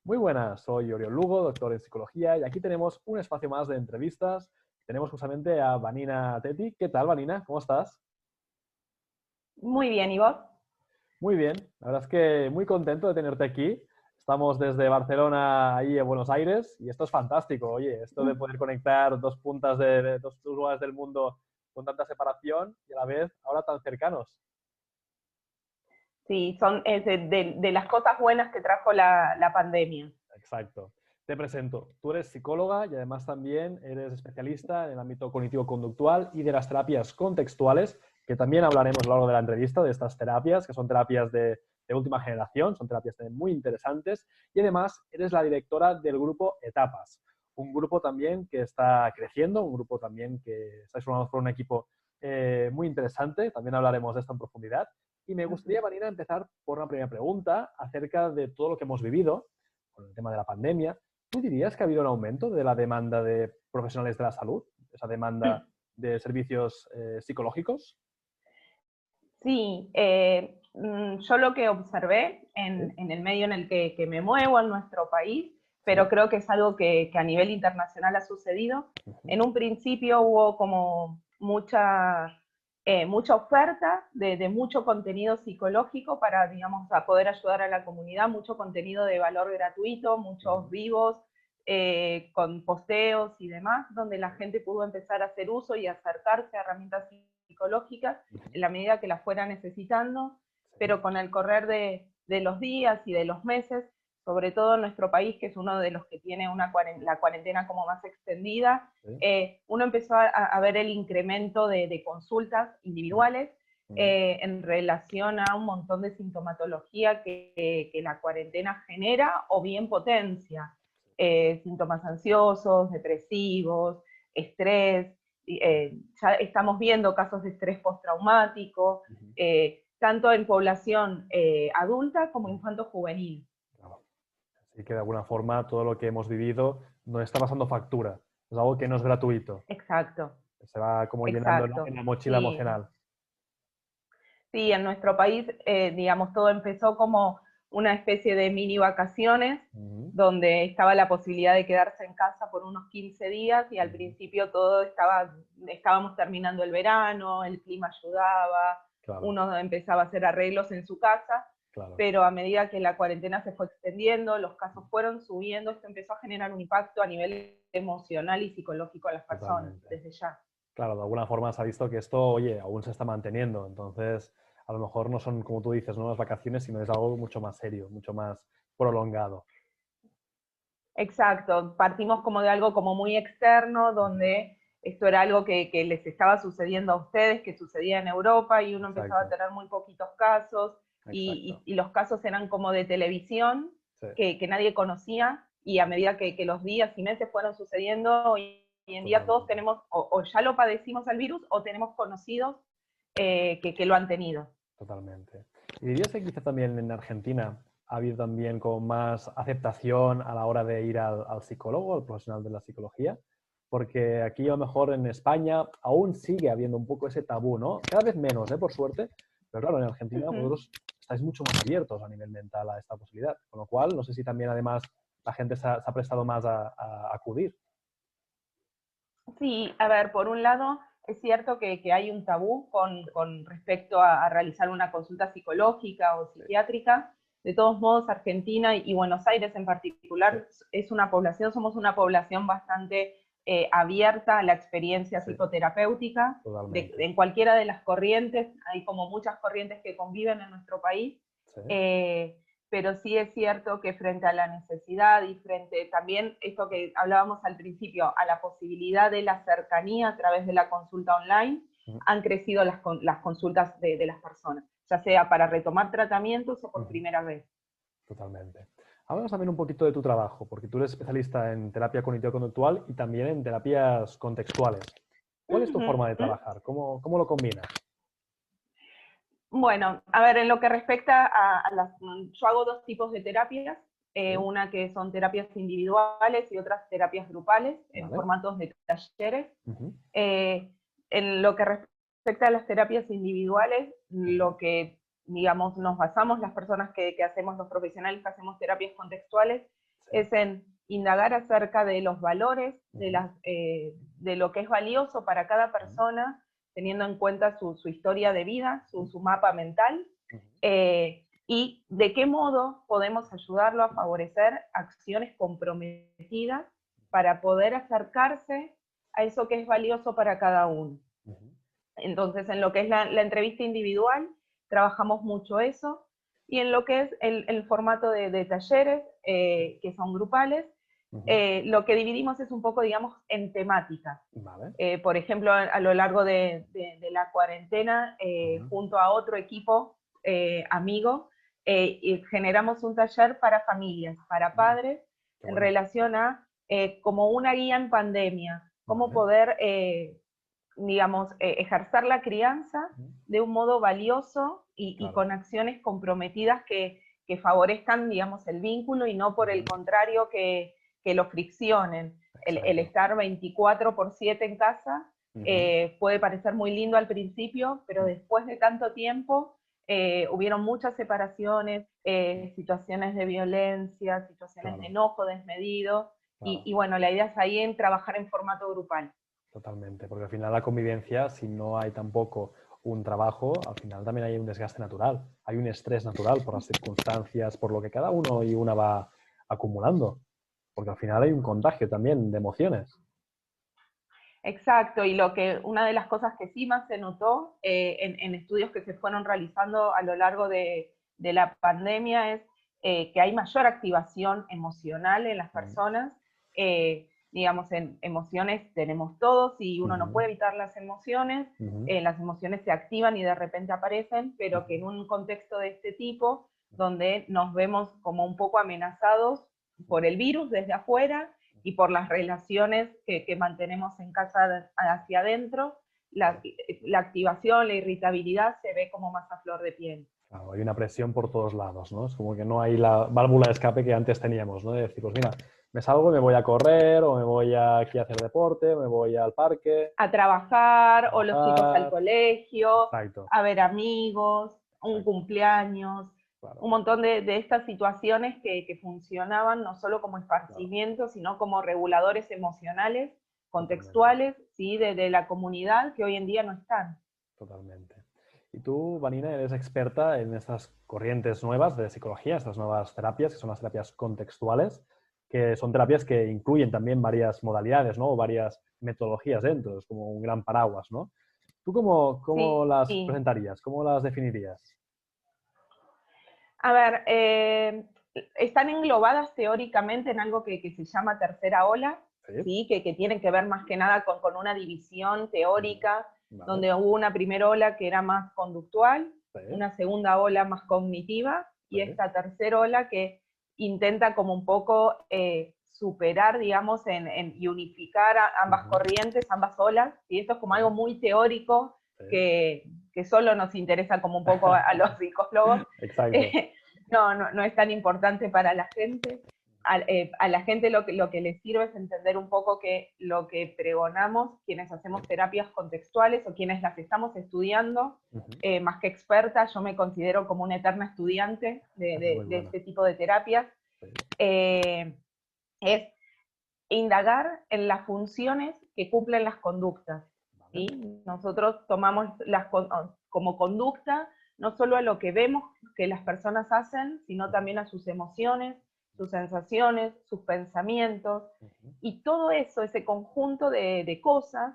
Muy buenas, soy Oriol Lugo, doctor en psicología, y aquí tenemos un espacio más de entrevistas. Tenemos justamente a Vanina Teti. ¿Qué tal, Vanina? ¿Cómo estás? Muy bien, ¿y vos? Muy bien, la verdad es que muy contento de tenerte aquí. Estamos desde Barcelona ahí en Buenos Aires y esto es fantástico. Oye, esto de poder conectar dos puntas de dos lugares del mundo con tanta separación y a la vez ahora tan cercanos. Sí, son de las cosas buenas que trajo la pandemia. Exacto. Te presento. Tú eres psicóloga y además también eres especialista en el ámbito cognitivo-conductual y de las terapias contextuales, que también hablaremos a lo largo de la entrevista de estas terapias, que son terapias de última generación, son terapias también muy interesantes. Y además eres la directora del grupo Etapas, un grupo también que está creciendo, un grupo también que estáis formando por un equipo muy interesante. También hablaremos de esto en profundidad. Y me gustaría, Marina, empezar por una primera pregunta acerca de todo lo que hemos vivido con el tema de la pandemia. ¿Tú dirías que ha habido un aumento de la demanda de profesionales de la salud, esa demanda de servicios psicológicos? Sí, yo lo que observé Sí, en el medio en el que me muevo, en nuestro país, sí. pero creo que es algo que a nivel internacional ha sucedido. Ujú. En un principio hubo como mucha oferta de mucho contenido psicológico para, digamos, a poder ayudar a la comunidad, mucho contenido de valor gratuito, muchos Ujú. vivos, con posteos y demás, donde la gente pudo empezar a hacer uso y acercarse a herramientas psicológicas Ujú. en la medida que la fuera necesitando, Sí, pero con el correr de los días y de los meses, sobre todo en nuestro país, que es uno de los que tiene la cuarentena como más extendida, sí. uno empezó a ver el incremento de consultas individuales Ujú. en relación a un montón de sintomatología que la cuarentena genera o bien potencia. Síntomas ansiosos, depresivos, estrés, ya estamos viendo casos de estrés postraumático, Ujú. tanto en población adulta como infanto-juvenil. Claro. Así que de alguna forma todo lo que hemos vivido nos está pasando factura. Es algo que no es gratuito. Exacto, Se va como llenando en exacto. la mochila Sí, emocional. sí, en nuestro país, digamos, todo empezó como una especie de mini vacaciones, Ujú. donde estaba la posibilidad de quedarse en casa por unos 15 días y al Ujú. principio estábamos terminando el verano, el clima ayudaba, Claro, uno empezaba a hacer arreglos en su casa, claro. pero a medida que la cuarentena se fue extendiendo, los casos fueron subiendo, esto empezó a generar un impacto a nivel emocional y psicológico a las personas, Totalmente. desde ya. Claro, de alguna forma se ha visto que esto, oye, aún se está manteniendo. Entonces, a lo mejor no son, como tú dices, no las vacaciones, sino es algo mucho más serio, mucho más prolongado. Exacto, partimos como de algo como muy externo, Ujú. donde esto era algo que les estaba sucediendo a ustedes, que sucedía en Europa y uno empezaba a Exacto, tener muy poquitos casos exacto. y los casos eran como de televisión Sí, que nadie conocía y a medida que los días y meses fueron sucediendo, hoy en día todos totalmente, tenemos o ya lo padecimos al virus o tenemos conocidos que lo han tenido. totalmente. ¿Y dirías que quizá también en Argentina ha habido también con más aceptación a la hora de ir al psicólogo, al profesional de la psicología? Porque aquí a lo mejor en España aún sigue habiendo un poco ese tabú, ¿no? Cada vez menos, ¿eh? Por suerte. Pero claro, en Argentina Uh -huh. vosotros estáis mucho más abiertos a nivel mental a esta posibilidad. Con lo cual, no sé si también además la gente se ha prestado más a acudir. Sí, a ver, por un lado, es cierto que hay un tabú con respecto a realizar una consulta psicológica o Sí, psiquiátrica. De todos modos, Argentina y Buenos Aires en sí, particular somos una población bastante abierta a la experiencia sí, psicoterapéutica. totalmente. En cualquiera de las corrientes, hay como muchas corrientes que conviven en nuestro país. Sí, Eh, pero sí es cierto que frente a la necesidad y frente también esto que hablábamos al principio, a la posibilidad de la cercanía a través de la consulta online, mm, han crecido las consultas de las personas, ya sea para retomar tratamientos o por ujú, primera vez. totalmente. Háblanos también un poquito de tu trabajo, porque tú eres especialista en terapia cognitivo-conductual y también en terapias contextuales. ¿Cuál es tu forma de trabajar? ¿Cómo lo combinas? Bueno, a ver, en lo que respecta yo hago dos tipos de terapias, Sí, una que son terapias individuales y otras terapias grupales en vale. formatos de talleres. Ujú, Eh, en lo que respecta a las terapias individuales, ujú, lo que, digamos, nos basamos las personas que hacemos, los profesionales que hacemos terapias contextuales, es en indagar acerca de los valores, de lo que es valioso para cada persona, teniendo en cuenta su historia de vida, su mapa mental, y de qué modo podemos ayudarlo a favorecer acciones comprometidas para poder acercarse a eso que es valioso para cada uno. Entonces, en lo que es la entrevista individual, trabajamos mucho eso, y en lo que es el formato de talleres, que son grupales, lo que dividimos es un poco, digamos, en temáticas. Vale. Por ejemplo, a lo largo de la cuarentena, junto a otro equipo amigo, generamos un taller para familias, para padres, en relación a como una guía en pandemia, cómo poder, digamos, ejercer la crianza de un modo valioso y con acciones comprometidas que favorezcan, digamos, el vínculo y no por el contrario que lo friccionen. El estar 24/7 en casa puede parecer muy lindo al principio, pero después de tanto tiempo hubieron muchas separaciones, situaciones de violencia, situaciones de enojo desmedido, y bueno, la idea es ahí en trabajar en formato grupal. Totalmente, porque al final la convivencia, si no hay tampoco un trabajo, al final también hay un desgaste natural, hay un estrés natural por las circunstancias, por lo que cada uno y una va acumulando, porque al final hay un contagio también de emociones. Exacto, y una de las cosas que sí más se notó en estudios que se fueron realizando a lo largo de la pandemia es que hay mayor activación emocional en las personas. Digamos, en emociones tenemos todos y uno no puede evitar las emociones se activan y de repente aparecen, pero que en un contexto de este tipo, donde nos vemos como un poco amenazados por el virus desde afuera, y por las relaciones que mantenemos en casa hacia adentro, la activación, la irritabilidad se ve como más a flor de piel. Claro, hay una presión por todos lados, ¿no? Es como que no hay la válvula de escape que antes teníamos, ¿no? De decir, pues mira, me salgo y me voy a correr, o me voy aquí a hacer deporte, o me voy al parque. A trabajar, o los chicos al colegio, Exacto. a ver amigos, un cumpleaños, un montón de estas situaciones que funcionaban no solo como esparcimiento, sino como reguladores emocionales, contextuales, ¿sí? de la comunidad, que hoy en día no están. Totalmente. Y tú, Vanina, eres experta en estas corrientes nuevas de psicología, estas nuevas terapias, que son las terapias contextuales, que son terapias que incluyen también varias modalidades, ¿no? O varias metodologías dentro, es como un gran paraguas, ¿no? ¿Tú cómo las Sí. presentarías? ¿Cómo las definirías? A ver, están englobadas teóricamente en algo que se llama tercera ola, Sí. ¿sí? Que tienen que ver más que nada con una división teórica, Vale. donde hubo una primera ola que era más conductual, Sí. una segunda ola más cognitiva, y esta tercera ola que intenta como un poco superar, digamos, y unificar ambas corrientes, ambas olas, y esto es como algo muy teórico que solo nos interesa como un poco a los psicólogos. Exacto. No es tan importante para la gente. A la gente lo que les sirve es entender un poco que lo que pregonamos, quienes hacemos terapias contextuales o quienes las estamos estudiando, más que experta, yo me considero como una eterna estudiante de este tipo de terapias, es indagar en las funciones que cumplen las conductas. ¿Sí? Nosotros tomamos como conducta no solo a lo que vemos que las personas hacen, sino también a sus emociones, sus sensaciones, sus pensamientos, y todo eso, ese conjunto de cosas,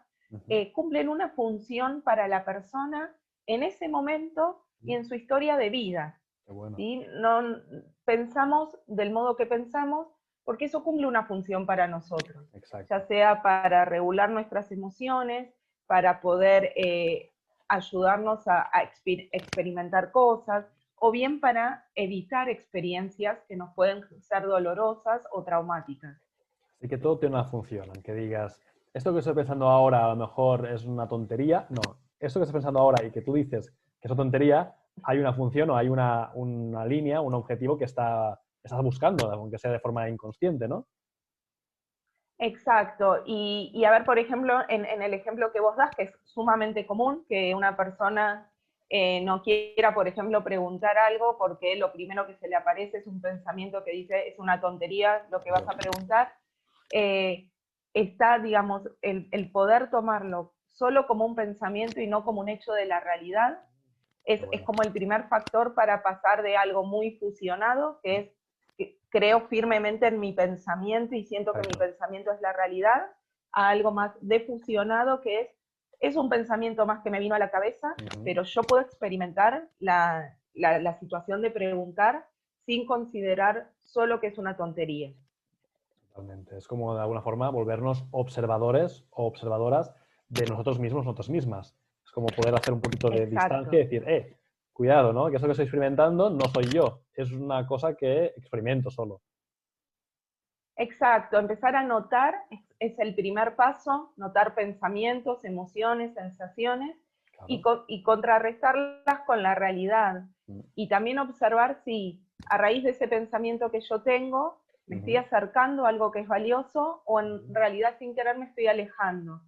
cumplen una función para la persona en ese momento y en su historia de vida. ¿Sí? No pensamos del modo que pensamos, porque eso cumple una función para nosotros, ya sea para regular nuestras emociones, para poder ayudarnos a experimentar cosas, o bien para evitar experiencias que nos pueden ser dolorosas o traumáticas. Así que todo tiene una función, aunque digas, esto que estoy pensando ahora a lo mejor es una tontería, no, esto que estoy pensando ahora y que tú dices que es una tontería, hay una función o hay una línea, un objetivo que estás buscando, aunque sea de forma inconsciente, ¿no? Exacto, y a ver, por ejemplo, en el ejemplo que vos das, que es sumamente común, que una persona no quiera, por ejemplo, preguntar algo porque lo primero que se le aparece es un pensamiento que dice, es una tontería lo que vas a preguntar. Está, digamos, el poder tomarlo solo como un pensamiento y no como un hecho de la realidad, es como el primer factor para pasar de algo muy fusionado, que es que creo firmemente en mi pensamiento y siento que mi pensamiento es la realidad, a algo más defusionado, que es un pensamiento más que me vino a la cabeza, pero yo puedo experimentar la situación de preguntar sin considerar solo que es una tontería. Totalmente. Es como de alguna forma volvernos observadores o observadoras de nosotros mismos, nosotras mismas. Es como poder hacer un poquito de distancia y decir, cuidado, ¿no? Que eso que estoy experimentando no soy yo, es una cosa que experimento solo. Exacto, empezar a notar es el primer paso, notar pensamientos, emociones, sensaciones, claro. y contrarrestarlas con la realidad. Y también observar si a raíz de ese pensamiento que yo tengo, me estoy acercando a algo que es valioso o en realidad sin querer me estoy alejando.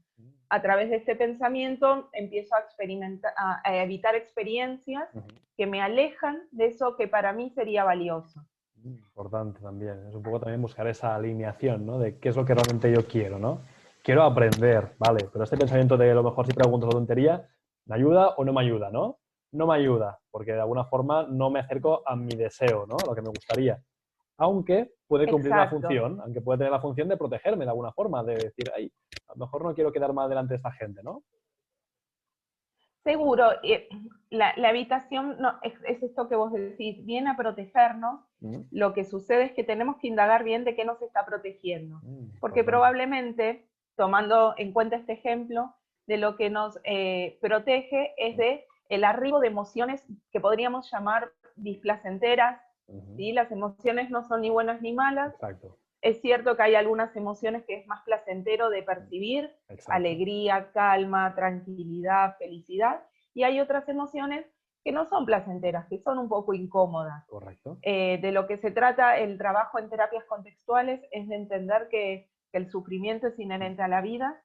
A través de ese pensamiento empiezo a experimentar, a evitar experiencias que me alejan de eso que para mí sería valioso. Importante también. Es un poco también buscar esa alineación, ¿no? De qué es lo que realmente yo quiero, ¿no? Quiero aprender, vale, pero este pensamiento de a lo mejor si pregunto esa tontería, ¿me ayuda o no me ayuda, no? No me ayuda, porque de alguna forma no me acerco a mi deseo, ¿no? A lo que me gustaría. Aunque puede cumplir la función, aunque puede tener la función de protegerme de alguna forma, de decir, ay, a lo mejor no quiero quedar mal delante de esta gente, ¿no? Seguro, la evitación no, es esto que vos decís, viene a protegernos. Lo que sucede es que tenemos que indagar bien de qué nos está protegiendo. Porque probablemente, tomando en cuenta este ejemplo, de lo que nos protege es de el arribo de emociones que podríamos llamar displacenteras. ¿Sí? Las emociones no son ni buenas ni malas. Exacto. Es cierto que hay algunas emociones que es más placentero de percibir, alegría, calma, tranquilidad, felicidad, y hay otras emociones que no son placenteras, que son un poco incómodas. Correcto. De lo que se trata el trabajo en terapias contextuales es de entender que el sufrimiento es inherente a la vida,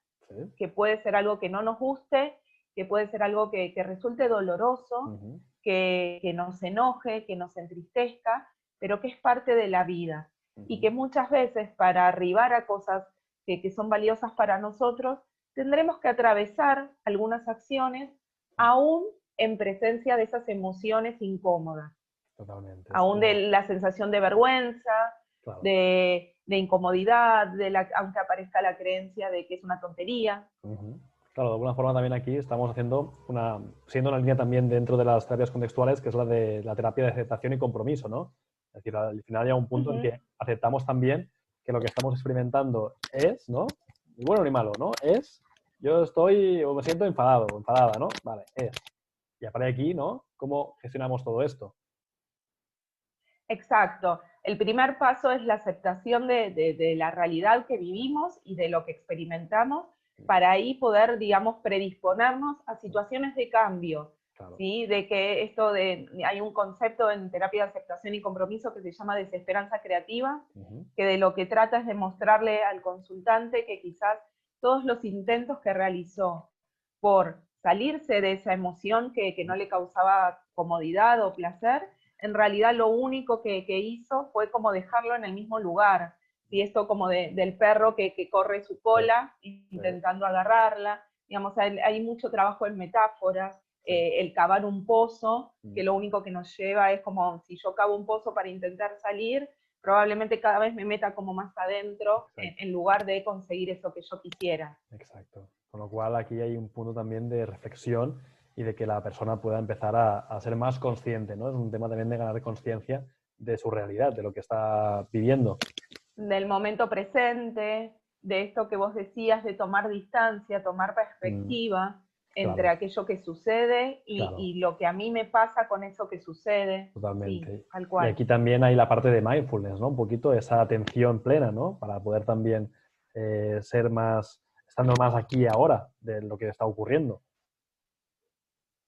que puede ser algo que no nos guste, que puede ser algo que resulte doloroso, que nos enoje, que nos entristezca, pero que es parte de la vida. Y que muchas veces para arribar a cosas que son valiosas para nosotros, tendremos que atravesar algunas acciones aún en presencia de esas emociones incómodas. Totalmente. Aún de la sensación de vergüenza, claro, de incomodidad, aunque aparezca la creencia de que es una tontería. Claro, de alguna forma también aquí estamos haciendo siendo una línea también dentro de las terapias contextuales, que es la de la terapia de aceptación y compromiso, ¿no? Es decir, al final llega un punto en que aceptamos también que lo que estamos experimentando es, ¿no? Ni bueno ni malo, ¿no? Yo estoy, o me siento enfadado, o enfadada, ¿no? Vale, es. Y a partir de aquí, ¿no? ¿Cómo gestionamos todo esto? Exacto. El primer paso es la aceptación de la realidad que vivimos y de lo que experimentamos, para ahí poder, digamos, predisponernos a situaciones de cambio. Claro. ¿Sí? De que hay un concepto en terapia de aceptación y compromiso que se llama desesperanza creativa, que de lo que trata es de mostrarle al consultante que quizás todos los intentos que realizó por salirse de esa emoción que no le causaba comodidad o placer, en realidad lo único que hizo fue como dejarlo en el mismo lugar. ¿Sí? Esto como del perro que corre su cola intentando agarrarla. Digamos, hay mucho trabajo en metáforas, el cavar un pozo, que lo único que nos lleva es como si yo cavo un pozo para intentar salir, probablemente cada vez me meta como más adentro en lugar de conseguir eso que yo quisiera. Exacto. Con lo cual aquí hay un punto también de reflexión y de que la persona pueda empezar a ser más consciente, ¿no? Es un tema también de ganar conciencia de su realidad, de lo que está viviendo. Del momento presente, de esto que vos decías, de tomar distancia, tomar perspectiva entre aquello que sucede y lo que a mí me pasa con eso que sucede. Totalmente. Sí, tal cual. Y aquí también hay la parte de mindfulness, ¿no? Un poquito esa atención plena, ¿no? Para poder también ser más, estando más aquí y ahora de lo que está ocurriendo.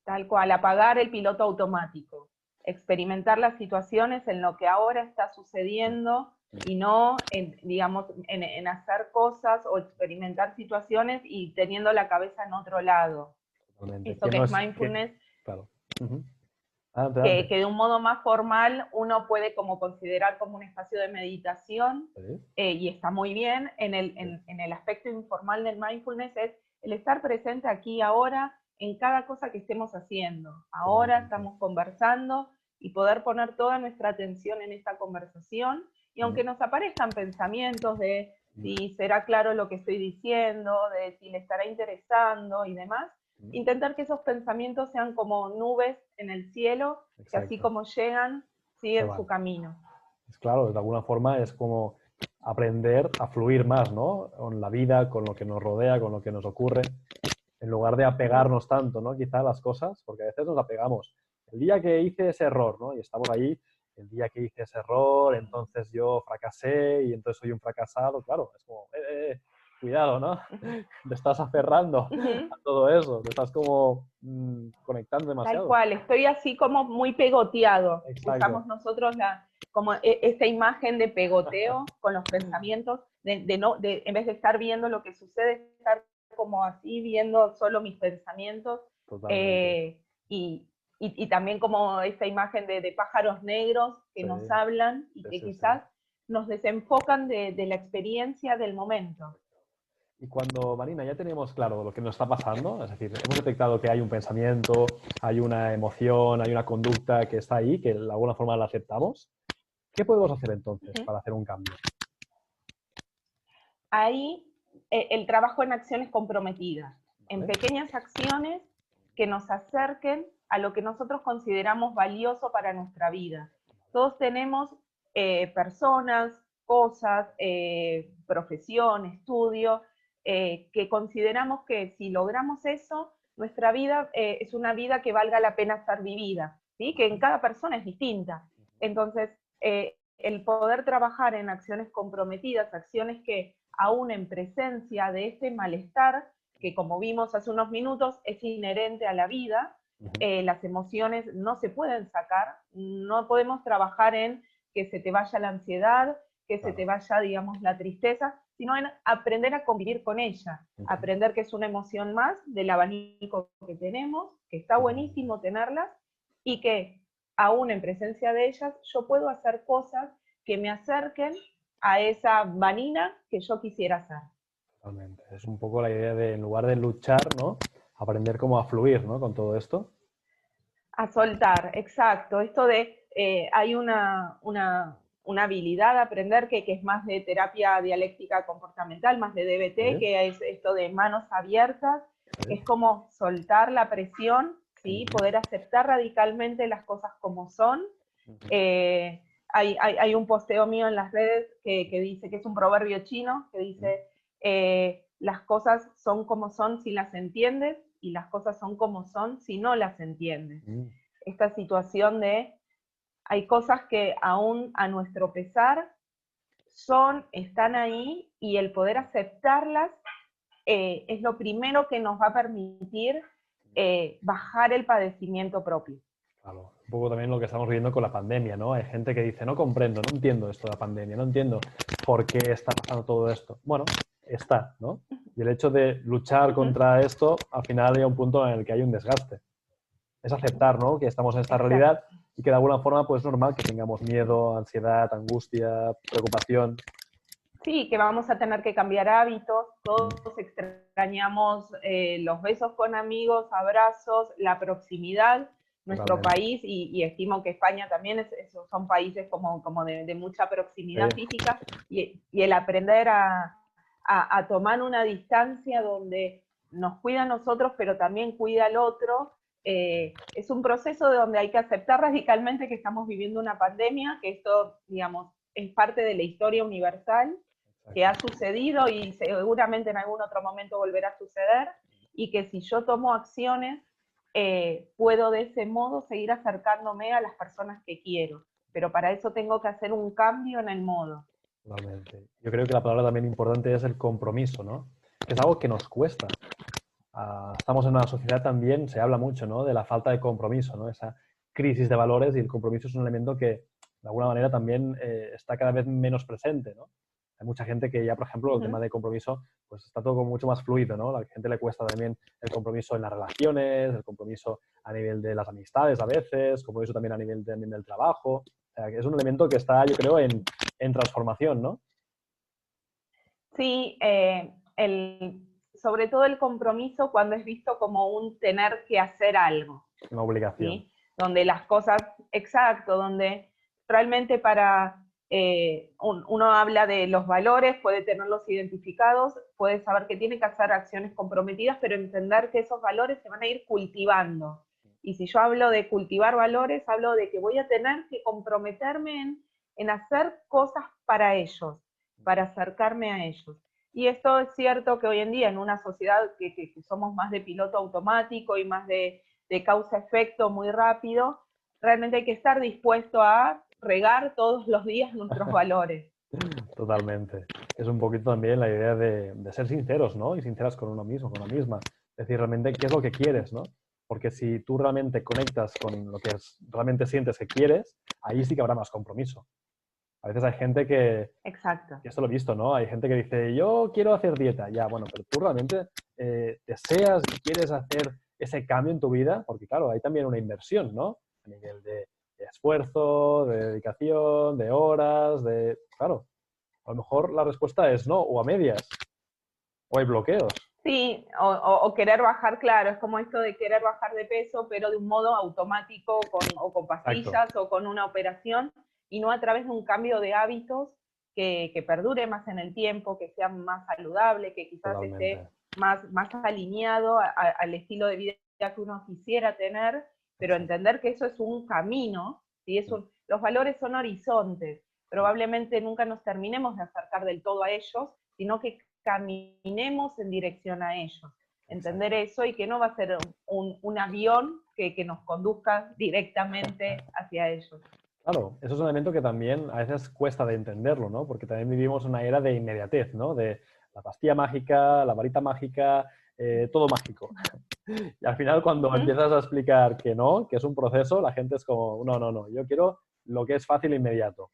Tal cual, apagar el piloto automático, experimentar las situaciones en lo que ahora está sucediendo y no, digamos, en hacer cosas o experimentar situaciones y teniendo la cabeza en otro lado. Totalmente. Esto que es mindfulness. Claro. Ujú. Adelante, adelante. Que de un modo más formal uno puede como considerar como un espacio de meditación, Sí, y está muy bien. sí. En el aspecto informal del mindfulness es el estar presente aquí y ahora en cada cosa que estemos haciendo. Ahora Totalmente. estamos conversando y poder poner toda nuestra atención en esta conversación, y Mm, aunque nos aparezcan pensamientos de mm, si será claro lo que estoy diciendo, de si le estará interesando y demás, mm. intentar que esos pensamientos sean como nubes en el cielo, que así Exacto. como llegan, Se siguen su van. camino. Es claro, de alguna forma es como aprender a fluir más, ¿no? Con la vida, con lo que nos rodea, con lo que nos ocurre, en lugar de Ujú. apegarnos tanto, ¿no? Quizá a las cosas, porque a veces nos apegamos. El día que hice ese error, ¿no? Y estamos ahí, el día que hice ese error, entonces yo fracasé y entonces soy un fracasado. Claro, es como, cuidado, ¿no? Te estás aferrando Ujú. a todo eso, te estás como conectando Tal demasiado. cual, estoy así como muy pegoteado. Usamos Exacto. nosotros como esa imagen de pegoteo con los pensamientos, no, en vez de estar viendo lo que sucede, estar como así viendo solo mis pensamientos, Totalmente. eh, y, y también como esa imagen de pájaros negros que Sí, nos hablan y sí, que sí, sí. quizás nos desenfocan de la experiencia del momento. Y cuando, Marina, ya tenemos claro lo que nos está pasando, es decir, hemos detectado que hay un pensamiento, hay una emoción, hay una conducta que está ahí, que de alguna forma la aceptamos, ¿qué podemos hacer entonces Ujú. para hacer un cambio? Ahí el trabajo en acciones comprometidas, en ¿Vale? pequeñas acciones que nos acerquen a lo que nosotros consideramos valioso para nuestra vida. Todos tenemos personas, cosas, profesión, estudio, que consideramos que si logramos eso, nuestra vida es una vida que valga la pena ser vivida, ¿sí? Que en cada persona es distinta. Entonces, el poder trabajar en acciones comprometidas, acciones que aún en presencia de este malestar, que como vimos hace unos minutos es inherente a la vida, Ujú. las emociones no se pueden sacar, no podemos trabajar en que se te vaya la ansiedad, que se te Claro. vaya, digamos, la tristeza, sino en aprender a convivir con ella, Ujú. aprender que es una emoción más del abanico que tenemos, que está Totalmente. buenísimo tenerlas, y que aún en presencia de ellas yo puedo hacer cosas que me acerquen a esa vanina que yo quisiera hacer. Totalmente. Es un poco la idea de, en lugar de luchar, ¿no? Aprender cómo a fluir, ¿no? Con todo esto. A soltar, exacto. Esto de, hay una habilidad a aprender que es más de terapia dialéctica comportamental, más de DBT, Sí, que es esto de manos abiertas, que sí. es como soltar la presión, ¿sí? Ujú. Poder aceptar radicalmente las cosas como son. Ujú. Hay un posteo mío en las redes que dice, que es un proverbio chino, que dice, las cosas son como son si las entiendes y las cosas son como son si no las entiendes. Mm. Esta situación de, hay cosas que aún a nuestro pesar están ahí, y el poder aceptarlas es lo primero que nos va a permitir bajar el padecimiento propio. Claro. Un poco también lo que estamos viviendo con la pandemia, ¿no? Hay gente que dice, no comprendo, no entiendo esto de la pandemia, no entiendo por qué está pasando todo esto. Bueno, está, ¿no? Y el hecho de luchar Uh -huh. contra esto, al final hay un punto en el que hay un desgaste. Es aceptar, ¿no? Que estamos en esta Exacto. realidad y que de alguna forma, pues es normal que tengamos miedo, ansiedad, angustia, preocupación. Sí, que vamos a tener que cambiar hábitos, todos extrañamos los besos con amigos, abrazos, la proximidad, nuestro Totalmente. país, y estimo que España también son países como de mucha Sí. proximidad física, y el aprender a tomar una distancia donde nos cuida a nosotros, pero también cuida al otro, es un proceso de donde hay que aceptar radicalmente que estamos viviendo una pandemia, que esto, digamos, es parte de la historia universal, que ha Exacto. sucedido y seguramente en algún otro momento volverá a suceder, y que si yo tomo acciones, puedo de ese modo seguir acercándome a las personas que quiero. Pero para eso tengo que hacer un cambio en el modo. Totalmente. Yo creo que la palabra también importante es el compromiso, ¿no? Que es algo que nos cuesta. Estamos en una sociedad también, se habla mucho, ¿no? De la falta de compromiso, ¿no? Esa crisis de valores, y el compromiso es un elemento que de alguna manera también está cada vez menos presente, ¿no? Hay mucha gente que ya, por ejemplo, el tema de compromiso, pues está todo como mucho más fluido, ¿no? A la gente le cuesta también el compromiso en las relaciones, el compromiso a nivel de las amistades a veces, compromiso también a nivel también del trabajo. O sea, que es un elemento que está, yo creo, en transformación, ¿no? Sí, sobre todo el compromiso cuando es visto como un tener que hacer algo, Una obligación. ¿sí? Donde las cosas, exacto, donde realmente uno habla de los valores, puede tenerlos identificados, puede saber que tiene que hacer acciones comprometidas, pero entender que esos valores se van a ir cultivando. Y si yo hablo de cultivar valores, hablo de que voy a tener que comprometerme en hacer cosas para ellos, para acercarme a ellos. Y esto es cierto que hoy en día en una sociedad que somos más de piloto automático y más de causa-efecto muy rápido, realmente hay que estar dispuesto a regar todos los días nuestros valores. Totalmente. Es un poquito también la idea de ser sinceros, ¿no? Y sinceras con uno mismo, con una misma. Es decir, realmente, ¿qué es lo que quieres, ¿no? Porque si tú realmente conectas con lo que realmente sientes que quieres, ahí sí que habrá más compromiso. A veces hay gente Exacto. que esto lo he visto, ¿no? Hay gente que dice, yo quiero hacer dieta. Ya, bueno, pero tú realmente deseas y quieres hacer ese cambio en tu vida, porque claro, hay también una inversión, ¿no? A nivel de esfuerzo, de dedicación, de horas, de... Claro, a lo mejor la respuesta es no, o a medias, o hay bloqueos. Sí, o querer bajar, claro, es como esto de querer bajar de peso, pero de un modo automático, o con Exacto, pastillas, o con una operación, y no a través de un cambio de hábitos que perdure más en el tiempo, que sea más saludable, que quizás totalmente. esté más alineado al estilo de vida que uno quisiera tener, pero Exacto. entender que eso es un camino, ¿sí? Los valores son horizontes, probablemente nunca nos terminemos de acercar del todo a ellos, sino que caminemos en dirección a ellos. Entender Exacto. eso y que no va a ser un avión que nos conduzca directamente hacia ellos. Claro, eso es un elemento que también a veces cuesta de entenderlo, ¿no? Porque también vivimos una era de inmediatez, ¿no? De la pastilla mágica, la varita mágica, todo mágico. Y al final cuando empiezas a explicar que no, que es un proceso, la gente es como, no, no, no, yo quiero lo que es fácil e inmediato.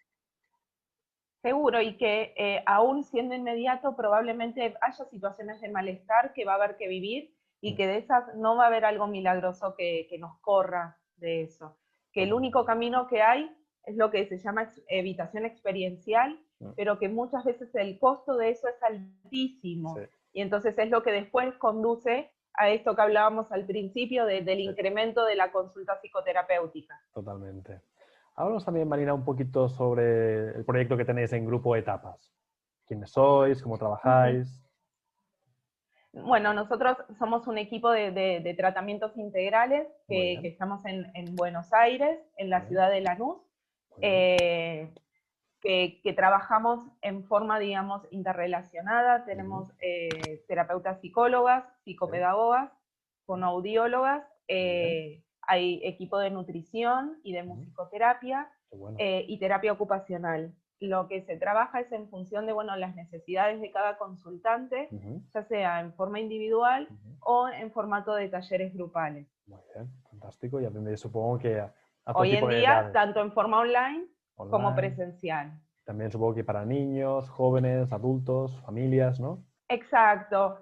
Seguro, y que aún siendo inmediato, probablemente haya situaciones de malestar que va a haber que vivir y que de esas no va a haber algo milagroso que nos corra de eso. Que el único Totalmente. camino que hay es lo que se llama evitación experiencial, pero que muchas veces el costo de eso es Sí, altísimo. Y entonces es lo que después conduce a esto que hablábamos al principio del sí, incremento de la consulta psicoterapéutica. totalmente. Háblanos también, Marina, un poquito sobre el proyecto que tenéis en Grupo Etapas. ¿Quiénes sois? ¿Cómo Ujú. trabajáis? Bueno, nosotros somos un equipo de tratamientos integrales Muy que bien, estamos en Buenos Aires, en la muy bien, ciudad de Lanús, muy bien. eh, que trabajamos en forma, digamos, interrelacionada. Ujú, Tenemos terapeutas psicólogas, sí, psicopedagogas, fonoaudiólogas, muy bien. hay equipo de nutrición y de Ujú, musicoterapia qué bueno. y terapia ocupacional. Lo que se trabaja es en función de, bueno, las necesidades de cada consultante, Ujú, ya sea en forma individual ujú. o en formato de talleres grupales. Muy bien, fantástico. Y atendéis, supongo que a todo Hoy tipo en de día, edades. tanto en forma online como Online, presencial. también supongo que para niños, jóvenes, adultos, familias, ¿no? Exacto.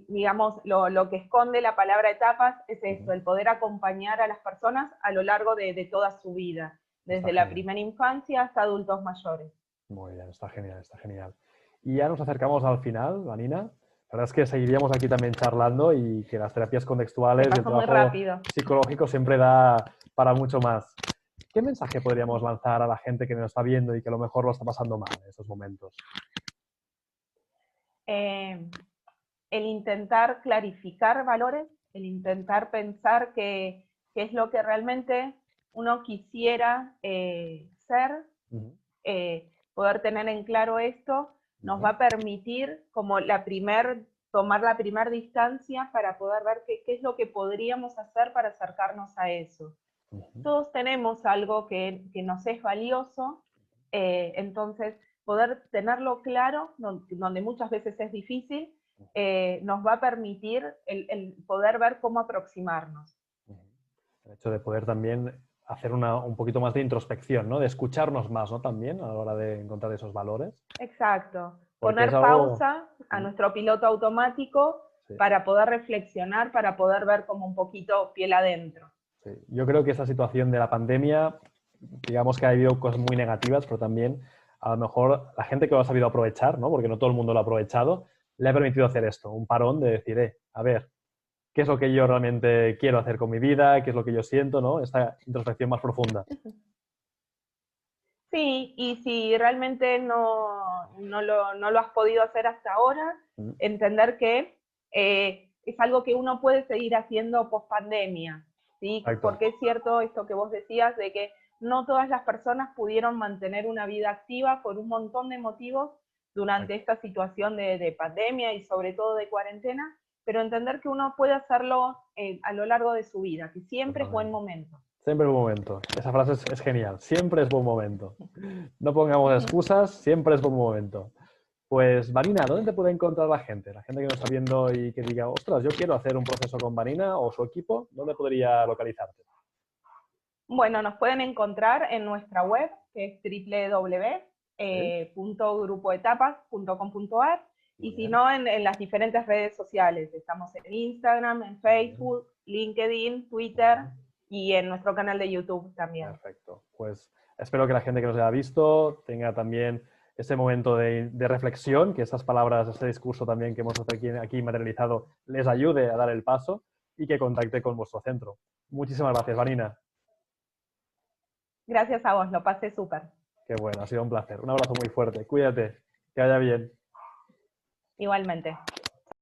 Digamos, lo que esconde la palabra etapas es Ujú. esto, el poder acompañar a las personas a lo largo de toda su vida, Está desde la genial. primera infancia hasta adultos mayores. Muy bien, está genial, está genial. Y ya nos acercamos al final, Vanina. La verdad es que seguiríamos aquí también charlando y que las terapias Se contextuales y el pasó muy trabajo rápido. psicológico siempre da para mucho más. ¿Qué mensaje podríamos lanzar a la gente que nos está viendo y que a lo mejor lo está pasando mal en estos momentos? Eh, el intentar clarificar valores, el intentar pensar qué es lo que realmente uno quisiera ser, Ujú, poder tener en claro esto, nos va ujú, a permitir como tomar la primera distancia para poder ver qué es lo que podríamos hacer para acercarnos a eso. ujú. Todos tenemos algo que nos es valioso, entonces poder tenerlo claro, donde muchas veces es difícil, nos va a permitir el poder ver cómo aproximarnos. Ujú. El hecho de poder también hacer un poquito más de introspección, ¿no? De escucharnos más, ¿no? También a la hora de encontrar esos valores. Exacto. Porque es Poner algo... pausa a nuestro piloto automático Sí, para poder reflexionar, para poder ver como un poquito piel adentro. sí. Yo creo que esta situación de la pandemia, digamos que ha habido cosas muy negativas, pero también a lo mejor la gente que lo ha sabido aprovechar, ¿no? Porque no todo el mundo lo ha aprovechado, le ha permitido hacer esto, un parón de decir, a ver, ¿qué es lo que yo realmente quiero hacer con mi vida? ¿Qué es lo que yo siento? ¿No? Esta introspección más profunda. Sí, y si realmente no lo has podido hacer hasta ahora, Mm, entender que es algo que uno puede seguir haciendo post pandemia, ¿sí? exacto. Porque es cierto esto que vos decías de que no todas las personas pudieron mantener una vida activa por un montón de motivos durante Exacto. esta situación de pandemia y sobre todo de cuarentena, pero entender que uno puede hacerlo a lo largo de su vida, que siempre es buen Totalmente. momento. Siempre es buen momento. Esa frase es genial. Siempre es buen momento. No pongamos excusas, siempre es buen momento. Pues, Vanina, ¿dónde te puede encontrar la gente? La gente que nos está viendo y que diga, ostras, yo quiero hacer un proceso con Vanina o su equipo, ¿dónde podría localizarte? Bueno, nos pueden encontrar en nuestra web, que es Sí, www.grupoetapas.com.ar, y muy si bien. no, en las diferentes redes sociales. Estamos en Instagram, en Muy bien. Facebook, LinkedIn, Muy Twitter bien. y en nuestro canal de YouTube también. Perfecto. Pues espero que la gente que nos haya visto tenga también ese momento de reflexión, que esas palabras, ese discurso también que hemos aquí materializado les ayude a dar el paso y que contacte con vuestro centro. Muchísimas gracias, Vanina. Gracias a vos, lo pasé súper. Qué bueno, ha sido un placer. Un abrazo muy fuerte. Cuídate. Que vaya bien. Igualmente.